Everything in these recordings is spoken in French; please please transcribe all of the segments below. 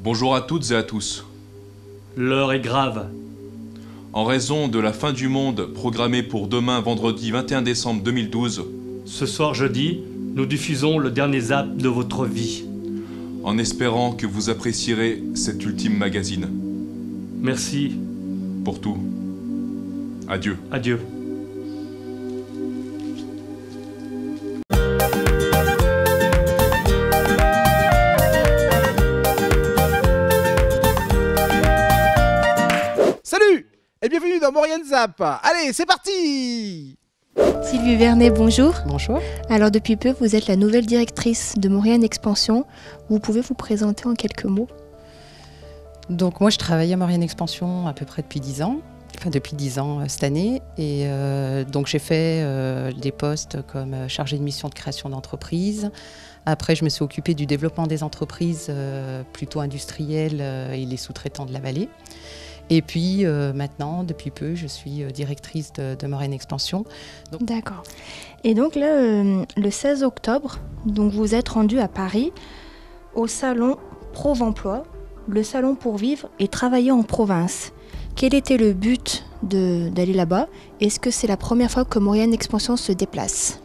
Bonjour à toutes et à tous. L'heure est grave. En raison de la fin du monde programmée pour demain vendredi 21 décembre 2012, Ce soir jeudi, nous diffusons le dernier zap de votre vie. en espérant que vous apprécierez cet ultime magazine. Merci. Pour tout. Adieu. Adieu. Salut et bienvenue dans Maurienne Zap. Allez, c'est parti. Sylvie Vernet, bonjour. Bonjour. Alors depuis peu, vous êtes la nouvelle directrice de Maurienne Expansion. Vous pouvez vous présenter en quelques mots? Donc moi je travaille à Maurienne Expansion à peu près depuis 10 ans, enfin depuis 10 ans cette année. Et donc j'ai fait des postes comme chargée de mission de création d'entreprise. Après je me suis occupée du développement des entreprises plutôt industrielles et les sous-traitants de la vallée. Et puis maintenant, depuis peu, je suis directrice de Maurienne Expansion. D'accord. Et donc là, le 16 octobre, donc vous êtes rendu à Paris au salon Prov'Emploi, le salon pour vivre et travailler en province. Quel était le but d'aller là-bas? Est-ce que c'est la première fois que Maurienne Expansion se déplace?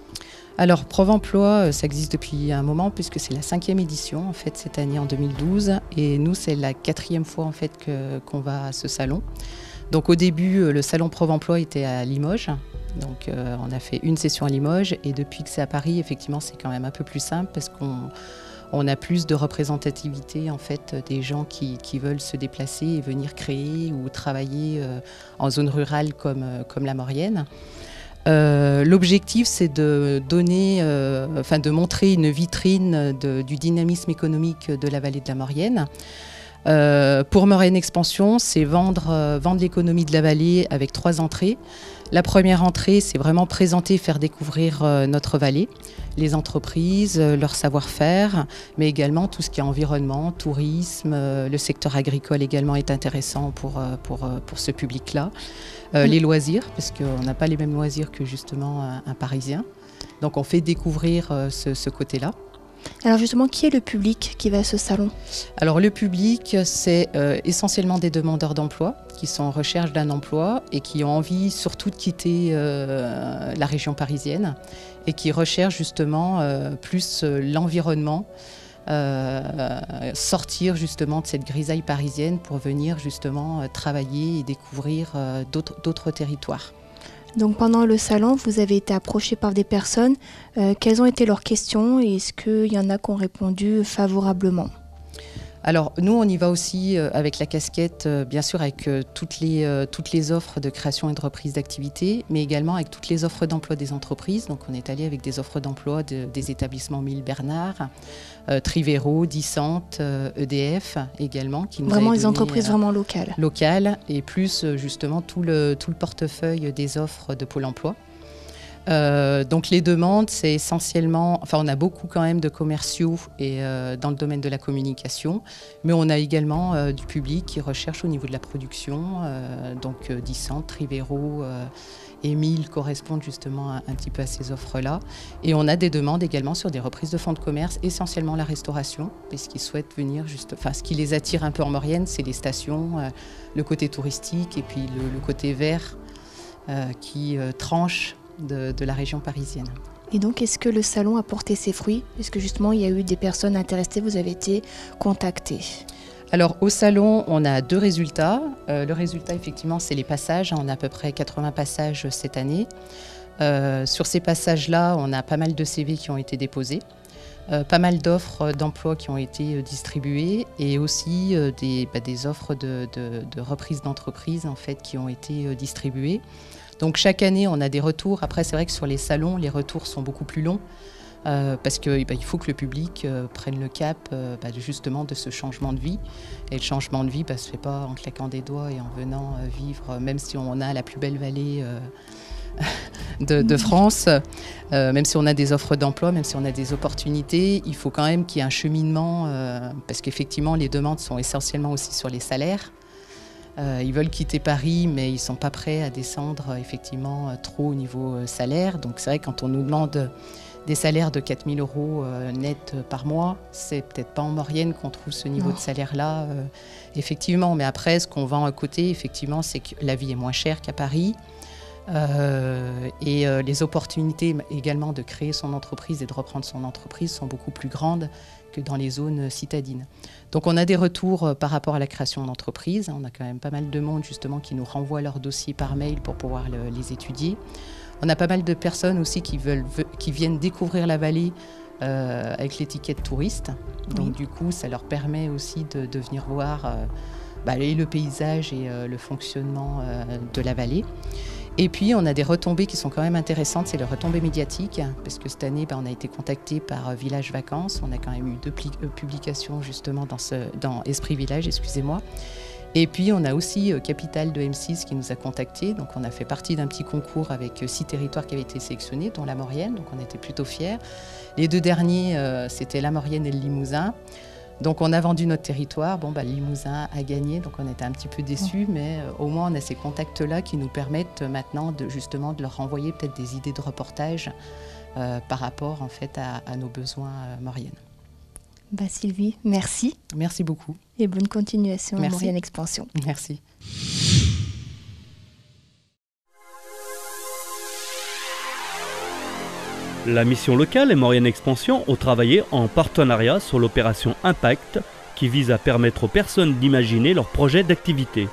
Alors Prov'Emploi, ça existe depuis un moment puisque c'est la 5e édition en fait cette année en 2012 et nous c'est la 4e fois en fait qu'on va à ce salon. Donc au début le salon Prov'Emploi était à Limoges, donc on a fait une session à Limoges et depuis que c'est à Paris effectivement c'est quand même un peu plus simple parce qu'on a plus de représentativité en fait des gens qui veulent se déplacer et venir créer ou travailler en zone rurale comme la Maurienne. L'objectif, c'est de donner, de montrer une vitrine du dynamisme économique de la vallée de la Maurienne. Pour Maurienne Expansion, c'est vendre l'économie de la vallée avec 3 entrées. La première entrée, c'est vraiment présenter, faire découvrir notre vallée, les entreprises, leur savoir-faire, mais également tout ce qui est environnement, tourisme, le secteur agricole également est intéressant pour ce public-là. Les loisirs, parce qu'on n'a pas les mêmes loisirs que justement un Parisien. Donc on fait découvrir ce côté-là. Alors justement, qui est le public qui va à ce salon? Alors le public, c'est essentiellement des demandeurs d'emploi qui sont en recherche d'un emploi et qui ont envie surtout de quitter la région parisienne et qui recherchent justement plus l'environnement, sortir justement de cette grisaille parisienne pour venir justement travailler et découvrir d'autres territoires. Donc pendant le salon, vous avez été approché par des personnes. Quelles ont été leurs questions et est-ce qu'il y en a qui ont répondu favorablement? Alors nous, on y va aussi avec la casquette, bien sûr avec toutes les offres de création et de reprise d'activité, mais également avec toutes les offres d'emploi des entreprises. Donc on est allé avec des offres d'emploi des établissements Mille Bernard, Trivero, Dissante, EDF également. Qui nous vraiment avaient des donné, entreprises vraiment locales. Locales et plus justement tout le portefeuille des offres de Pôle emploi. Donc les demandes, c'est essentiellement, on a beaucoup quand même de commerciaux et dans le domaine de la communication, mais on a également du public qui recherche au niveau de la production, donc Dissante, Trivero et Mille correspondent justement un petit peu à ces offres-là. Et on a des demandes également sur des reprises de fonds de commerce, essentiellement la restauration, puisqu'ils souhaitent venir ce qui les attire un peu en Maurienne, c'est les stations, le côté touristique et puis le côté vert qui tranche de la région parisienne. Et donc, est-ce que le salon a porté ses fruits? Est-ce que justement, il y a eu des personnes intéressées, vous avez été contactés? Alors, au salon, on a 2 résultats. Le résultat, effectivement, c'est les passages. On a à peu près 80 passages cette année. Sur ces passages-là, on a pas mal de CV qui ont été déposés. Pas mal d'offres d'emploi qui ont été distribuées et aussi des offres de reprise d'entreprise en fait, qui ont été distribuées. Donc chaque année, on a des retours. Après, c'est vrai que sur les salons, les retours sont beaucoup plus longs parce qu'il faut que le public prenne le cap justement de ce changement de vie. Et le changement de vie ne se fait pas en claquant des doigts et en venant vivre, même si on a la plus belle vallée de France, même si on a des offres d'emploi, même si on a des opportunités, il faut quand même qu'il y ait un cheminement parce qu'effectivement, les demandes sont essentiellement aussi sur les salaires. Ils veulent quitter Paris, mais ils ne sont pas prêts à descendre effectivement trop au niveau salaire. Donc c'est vrai que quand on nous demande des salaires de 4 000 € net par mois. C'est peut-être pas en Maurienne qu'on trouve ce niveau de salaire-là, effectivement. Mais après, ce qu'on vend à côté, effectivement, c'est que la vie est moins chère qu'à Paris. Et les opportunités également de créer son entreprise et de reprendre son entreprise sont beaucoup plus grandes que dans les zones citadines. Donc on a des retours par rapport à la création d'entreprise. On a quand même pas mal de monde justement qui nous renvoie leurs dossiers par mail pour pouvoir les étudier. On a pas mal de personnes aussi qui viennent découvrir la vallée avec l'étiquette touriste. Donc du coup, ça leur permet aussi de venir voir le paysage et le fonctionnement de la vallée. Et puis, on a des retombées qui sont quand même intéressantes, c'est les retombées médiatiques, parce que cette année, on a été contacté par Village Vacances. On a quand même eu 2 publications justement dans Esprit Village, excusez-moi. Et puis, on a aussi Capital de M6 qui nous a contactés. Donc, on a fait partie d'un petit concours avec 6 territoires qui avaient été sélectionnés, dont la Maurienne. Donc, on était plutôt fiers. Les 2 derniers, c'était la Maurienne et le Limousin. Donc on a vendu notre territoire, le Limousin a gagné, donc on était un petit peu déçus, mais au moins on a ces contacts-là qui nous permettent maintenant de leur renvoyer peut-être des idées de reportage par rapport en fait à nos besoins mauriennes. Sylvie, merci. Merci beaucoup. Et bonne continuation à Merci. Maurienne Expansion. Merci. La mission locale et Maurienne Expansion ont travaillé en partenariat sur l'opération Impact qui vise à permettre aux personnes d'imaginer leur projet d'activité.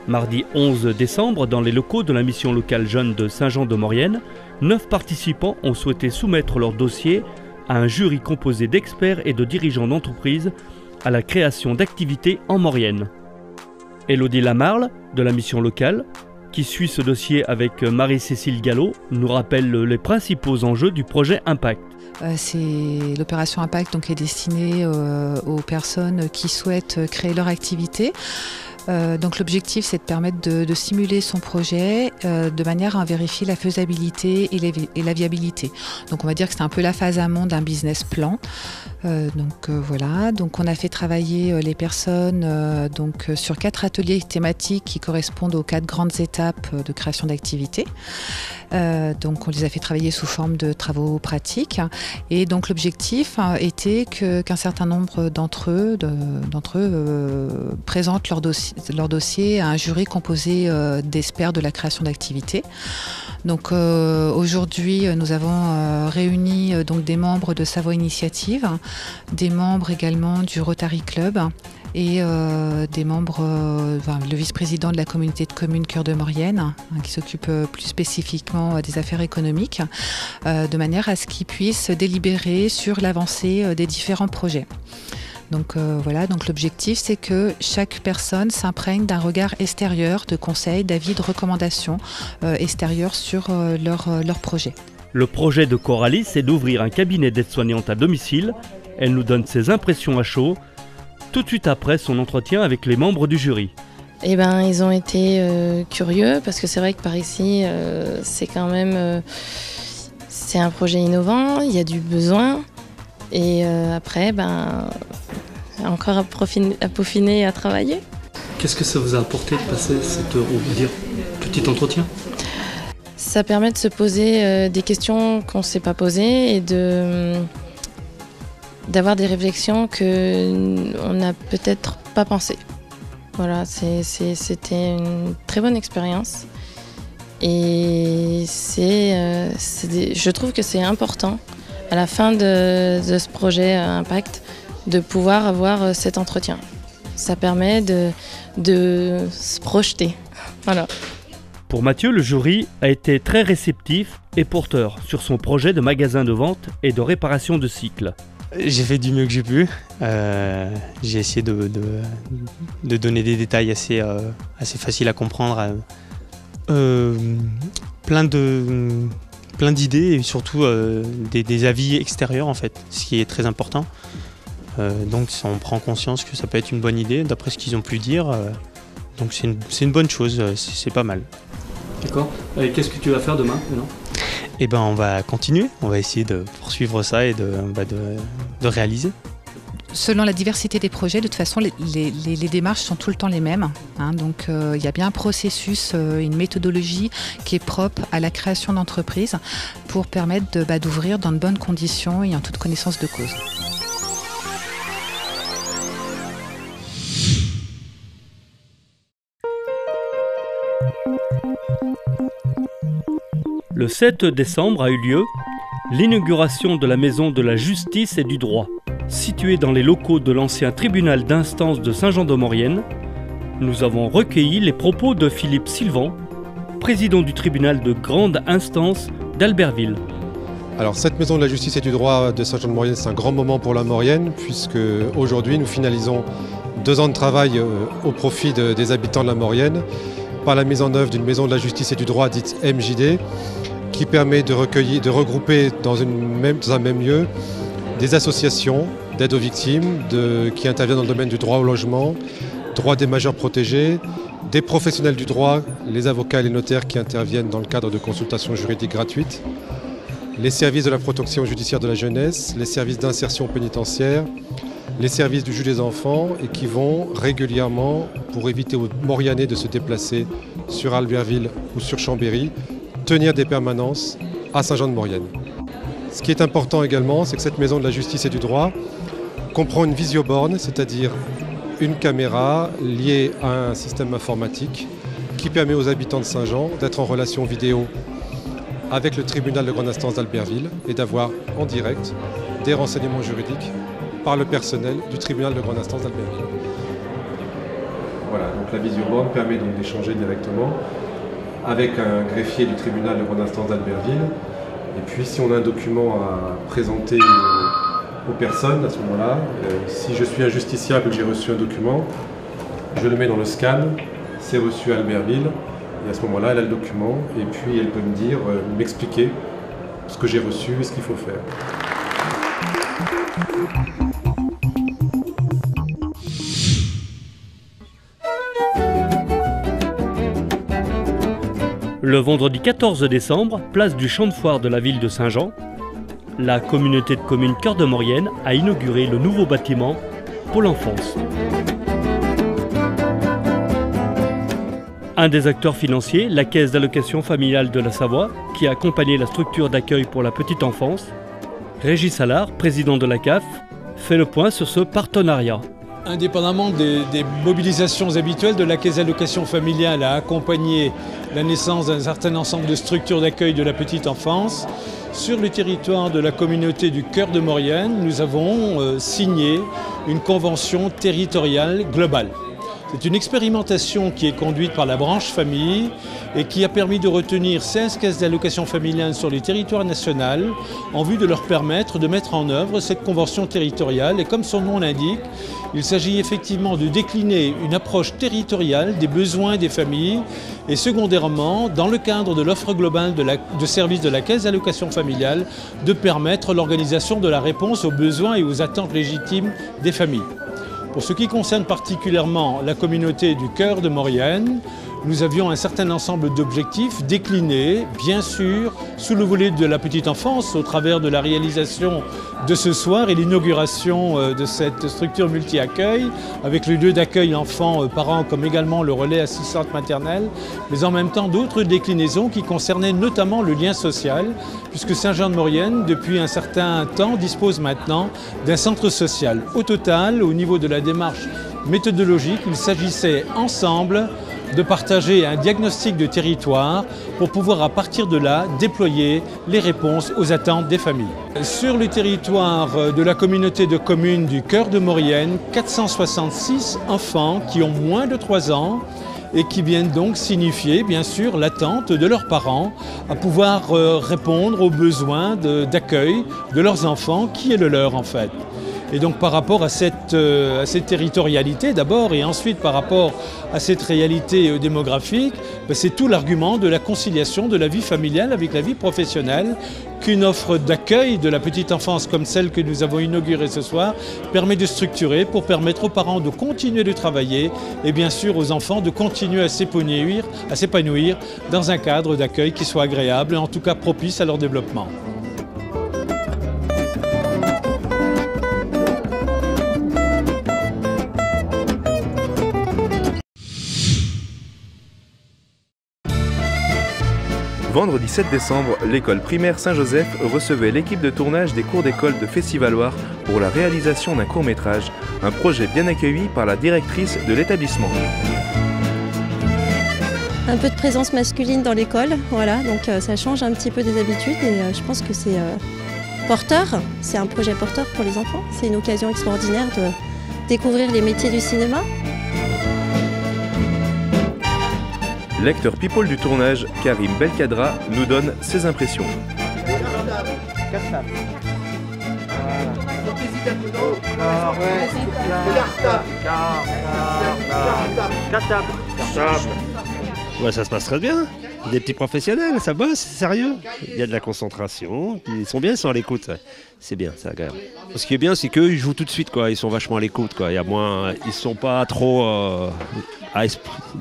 Mardi 11 décembre, dans les locaux de la mission locale jeune de Saint-Jean-de-Maurienne, 9 participants ont souhaité soumettre leur dossier à un jury composé d'experts et de dirigeants d'entreprises à la création d'activités en Maurienne. Élodie Lamarle, de la mission locale, qui suit ce dossier avec Marie-Cécile Gallo, nous rappelle les principaux enjeux du projet Impact. C'est l'opération Impact qui est destinée aux personnes qui souhaitent créer leur activité. Donc l'objectif, c'est de permettre de simuler son projet de manière à vérifier la faisabilité et la viabilité. Donc on va dire que c'est un peu la phase amont d'un business plan. Voilà, donc on a fait travailler les personnes sur 4 ateliers thématiques qui correspondent aux 4 grandes étapes de création d'activité. Donc on les a fait travailler sous forme de travaux pratiques et donc l'objectif était qu'un certain nombre d'entre eux présentent leur dossier à un jury composé d'experts de la création d'activité. Donc aujourd'hui nous avons réuni des membres de Savoie Initiative, des membres également du Rotary Club et des membres, le vice-président de la communauté de communes Cœur de Maurienne, qui s'occupe plus spécifiquement des affaires économiques, de manière à ce qu'ils puissent délibérer sur l'avancée des différents projets. Donc voilà, donc l'objectif c'est que chaque personne s'imprègne d'un regard extérieur, de conseils, d'avis, de recommandations extérieures sur leur projet. Le projet de Coralie, c'est d'ouvrir un cabinet d'aide-soignante à domicile. Elle nous donne ses impressions à chaud, tout de suite après son entretien avec les membres du jury. Ils ont été curieux parce que c'est vrai que par ici, c'est quand même c'est un projet innovant, il y a du besoin et après, encore à peaufiner et à travailler. Qu'est-ce que ça vous a apporté de passer cet, petit entretien ? Ça permet de se poser des questions qu'on ne s'est pas posées et d'avoir des réflexions qu'on n'a peut-être pas pensées. Voilà, c'était une très bonne expérience et je trouve que c'est important à la fin de ce projet Impact de pouvoir avoir cet entretien. Ça permet de se projeter. Voilà. Pour Mathieu, le jury a été très réceptif et porteur sur son projet de magasin de vente et de réparation de cycles. J'ai fait du mieux que j'ai pu. J'ai essayé de donner des détails assez faciles à comprendre. Plein d'idées et surtout des avis extérieurs en fait, ce qui est très important. Donc on prend conscience que ça peut être une bonne idée d'après ce qu'ils ont pu dire. Donc c'est une bonne chose, c'est pas mal. D'accord. Et qu'est-ce que tu vas faire demain maintenant ? On va continuer, on va essayer de poursuivre ça et de réaliser. Selon la diversité des projets, de toute façon, les démarches sont tout le temps les mêmes. Donc, il y a bien un processus, une méthodologie qui est propre à la création d'entreprises pour permettre d'ouvrir dans de bonnes conditions et en toute connaissance de cause. Le 7 décembre a eu lieu l'inauguration de la Maison de la Justice et du Droit. Située dans les locaux de l'ancien tribunal d'instance de Saint-Jean-de-Maurienne, nous avons recueilli les propos de Philippe Sylvan, président du tribunal de grande instance d'Albertville. Alors cette Maison de la Justice et du Droit de Saint-Jean-de-Maurienne, c'est un grand moment pour la Maurienne, puisque aujourd'hui nous finalisons 2 ans de travail au profit des habitants de la Maurienne, par la mise en œuvre d'une Maison de la Justice et du Droit dite MJD, qui permet de regrouper dans un même lieu des associations d'aide aux victimes qui interviennent dans le domaine du droit au logement, droit des majeurs protégés, des professionnels du droit, les avocats et les notaires qui interviennent dans le cadre de consultations juridiques gratuites, les services de la protection judiciaire de la jeunesse, les services d'insertion pénitentiaire, les services du juge des enfants et qui vont régulièrement, pour éviter aux Mauriennais de se déplacer sur Albertville ou sur Chambéry, tenir des permanences à Saint-Jean-de-Maurienne. Ce qui est important également, c'est que cette Maison de la Justice et du Droit comprend une visioborne, c'est-à-dire une caméra liée à un système informatique qui permet aux habitants de Saint-Jean d'être en relation vidéo avec le tribunal de grande instance d'Albertville et d'avoir en direct des renseignements juridiques par le personnel du tribunal de grande instance d'Albertville. Voilà, donc la visioborne permet donc d'échanger directement avec un greffier du tribunal de grande instance d'Albertville. Et puis si on a un document à présenter aux personnes à ce moment-là, si je suis un justiciable et que j'ai reçu un document, je le mets dans le scan, c'est reçu à Albertville, et à ce moment-là, elle a le document, et puis elle peut me dire, m'expliquer ce que j'ai reçu et ce qu'il faut faire. Le vendredi 14 décembre, place du Champ de Foire de la ville de Saint-Jean, la communauté de communes Cœur de Maurienne a inauguré le nouveau bâtiment pour l'enfance. Un des acteurs financiers, la Caisse d'allocation familiale de la Savoie, qui a accompagné la structure d'accueil pour la petite enfance, Régis Allard, président de la CAF, fait le point sur ce partenariat. Indépendamment des mobilisations habituelles de la Caisse d'allocation familiale à accompagner la naissance d'un certain ensemble de structures d'accueil de la petite enfance, sur le territoire de la communauté du Cœur de Maurienne, nous avons signé une convention territoriale globale. C'est une expérimentation qui est conduite par la branche famille et qui a permis de retenir 16 caisses d'allocation familiale sur le territoire national en vue de leur permettre de mettre en œuvre cette convention territoriale. Et comme son nom l'indique, il s'agit effectivement de décliner une approche territoriale des besoins des familles et secondairement, dans le cadre de l'offre globale de services de la caisse d'allocation familiale, de permettre l'organisation de la réponse aux besoins et aux attentes légitimes des familles. Pour ce qui concerne particulièrement la communauté du Cœur de Maurienne, nous avions un certain ensemble d'objectifs déclinés, bien sûr, sous le volet de la petite enfance, au travers de la réalisation de ce soir et l'inauguration de cette structure multi-accueil, avec le lieu d'accueil enfants-parents comme également le relais assistante maternelle, mais en même temps d'autres déclinaisons qui concernaient notamment le lien social, puisque Saint-Jean-de-Maurienne, depuis un certain temps, dispose maintenant d'un centre social. Au total, au niveau de la démarche méthodologique, il s'agissait ensemble de partager un diagnostic de territoire pour pouvoir à partir de là déployer les réponses aux attentes des familles. Sur le territoire de la communauté de communes du Cœur de Maurienne, 466 enfants qui ont moins de 3 ans et qui viennent donc signifier bien sûr l'attente de leurs parents à pouvoir répondre aux besoins d'accueil de leurs enfants qui est le leur en fait. Et donc par rapport à cette territorialité d'abord et ensuite par rapport à cette réalité démographique, c'est tout l'argument de la conciliation de la vie familiale avec la vie professionnelle qu'une offre d'accueil de la petite enfance comme celle que nous avons inaugurée ce soir permet de structurer pour permettre aux parents de continuer de travailler et bien sûr aux enfants de continuer à s'épanouir dans un cadre d'accueil qui soit agréable et en tout cas propice à leur développement. Vendredi 7 décembre, l'école primaire Saint-Joseph recevait l'équipe de tournage des cours d'école de Festival-Loire pour la réalisation d'un court-métrage, un projet bien accueilli par la directrice de l'établissement. Un peu de présence masculine dans l'école, voilà, donc ça change un petit peu des habitudes et je pense que c'est porteur, c'est un projet porteur pour les enfants, c'est une occasion extraordinaire de découvrir les métiers du cinéma. L'acteur people du tournage, Karim Belkadra, nous donne ses impressions. Ouais, ça se passe très bien. Des petits professionnels, ça bosse, c'est sérieux. Il y a de la concentration, ils sont bien, ils sont à l'écoute. C'est bien, c'est agréable. Ce qui est bien, c'est qu'eux, ils jouent tout de suite, quoi. Ils sont vachement à l'écoute, quoi. Il y a moins, ils sont pas trop. Il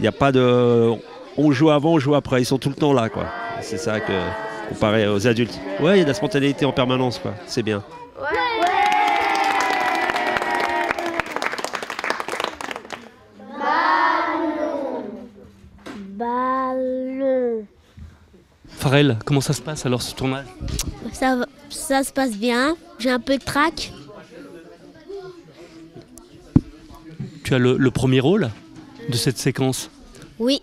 n'y a pas de. On joue avant, on joue après. Ils sont tout le temps là, quoi. C'est ça que comparé aux adultes. Ouais, il y a de la spontanéité en permanence, quoi. C'est bien. Ballon. Farel, comment ça se passe alors ce tournage? Ça se passe bien. J'ai un peu de trac. Tu as le premier rôle de cette séquence. Oui.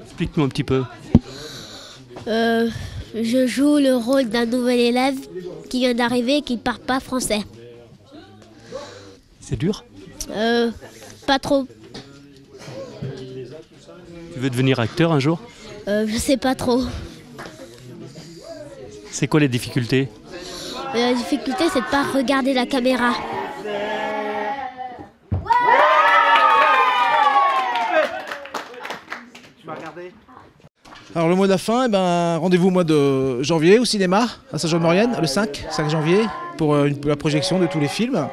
Explique-nous un petit peu. Je joue le rôle d'un nouvel élève qui vient d'arriver et qui ne parle pas français. C'est dur? Pas trop. Tu veux devenir acteur un jour? Je sais pas trop. C'est quoi les difficultés? La difficulté, c'est de pas regarder la caméra. Alors le mot de la fin, rendez-vous au mois de janvier au cinéma à Saint-Jean-de-Maurienne, le 5 janvier, pour la projection de tous les films.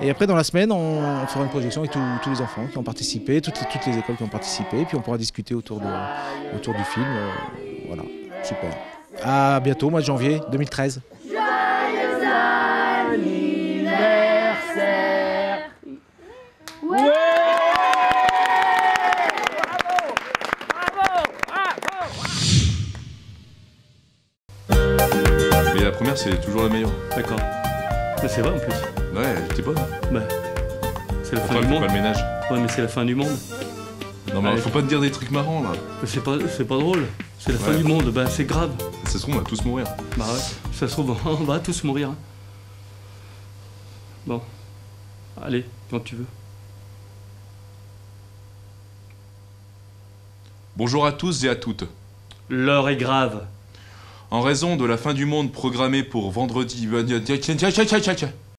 Et après dans la semaine, on fera une projection avec tous les enfants qui ont participé, toutes les écoles qui ont participé, et puis on pourra discuter autour du film. Voilà, super. À bientôt, mois de janvier 2013. Joyeux anniversaire. Ouais. Mais la première, c'est toujours la meilleure. D'accord. Mais c'est vrai en plus. Ouais, elle était bonne. Bah, c'est la fin Pourquoi du elle fait monde. pas le ménage? Ouais, mais c'est la fin du monde. Non, mais faut pas te dire des trucs marrants là. C'est pas drôle. C'est la fin Ouais. du monde. Bah, c'est grave. Ça se trouve, on va tous mourir. Bah ouais. Ça se trouve, on va tous mourir. Hein. Bon. Allez, quand tu veux. Bonjour à tous et à toutes. L'heure est grave. En raison de la fin du monde programmée pour vendredi...